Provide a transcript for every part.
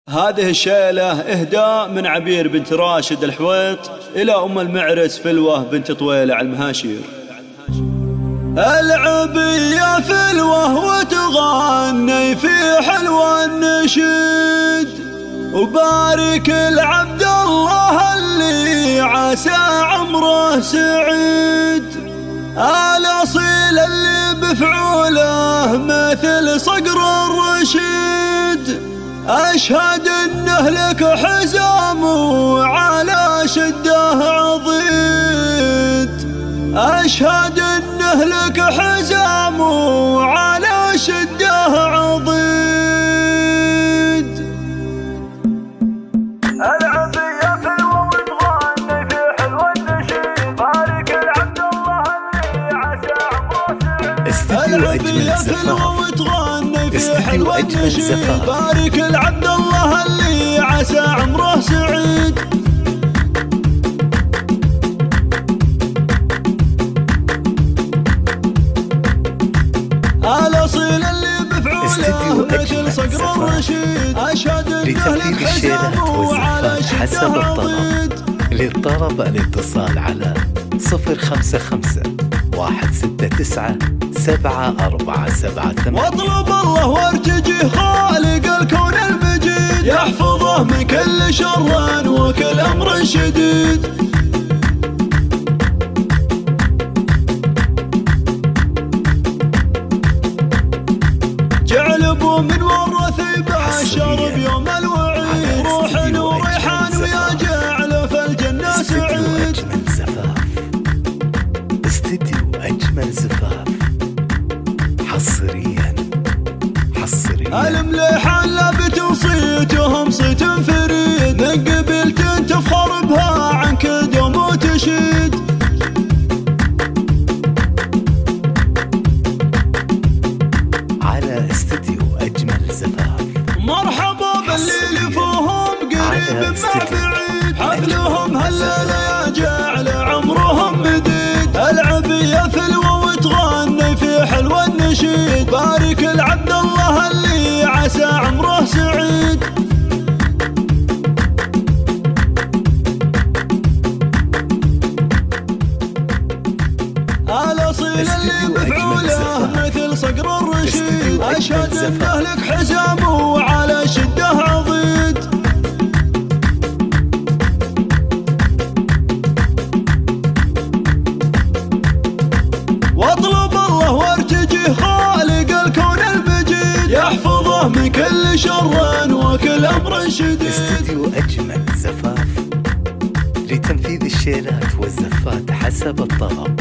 هذه الشيلة إهداء من عبير بنت راشد الحويط إلى أم المعرس فلوة بنت طويلة على المهاشير. العبي يا فلوة وتغني في حلوى النشيد، وبارك العبد الله اللي عسى عمره سعيد. الأصيل اللي بفعوله مثل صقر الرشيد، أشهد إنه لك حزام وعلى شده عضيد. أشهد إنه لك حزام وعلى شده عضيد. العبي يا فلوة وتغني في حلوى النشيد، بارك العبد الله اللي عسى عمره سعيد. استديو أجمل زفاف، استديو أجمل زفاف. بارك العبد الله اللي عسى عمره سعيد. الأصيل اللي بفعوله مثل صقر الرشيد، أشهد إنه لك حزام وعلى شده عضيد. للطلب الاتصال على 055-169-7478. واطلب الله وارتجي خالق الكون المجيد، يحفظه من كل شر وكل أمر شديد. جعل ابو من ورث باشر بيوم الوعيد، روح وريحان ويا جعل في الجنة سعيد. استديو أجمل زفاف، حصريا المليحان لابت وصيتهم صيت فريد، من قبيلة تفخر بها عنك دوم وتشيد. على استديو أجمل زفاف. مرحبا باللي فوهم قريب ما بعيد، حفلهم هالليلة يا جعل عمرهم مديد. العبي يا فلوة وتغني في حلوى النشيد، بارك العبد الله اللي عسى عمره سعيد. الأصيل اللي بفعوله مثل صقر الرشيد، أشهد إنه لك حزام وعلى شده عضيد. واطلب الله وارتجي خالق الكون المجيد، يحفظه من كل شر وكل أمر شديد. استديو أجمل زفاف لتنفيذ الشيلات والزفات حسب الطلب.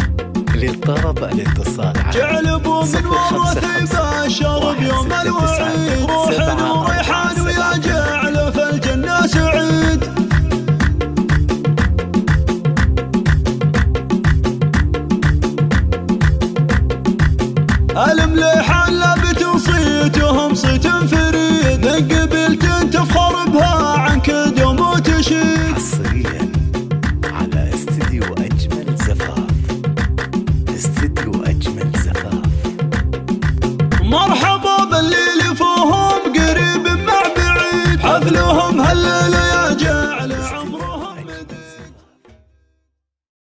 للطلب الاتصال على جعل ابو من ورث باشر بيوم الوعيد، روح وريحان ويا جعل في الجنة سعيد. المليحان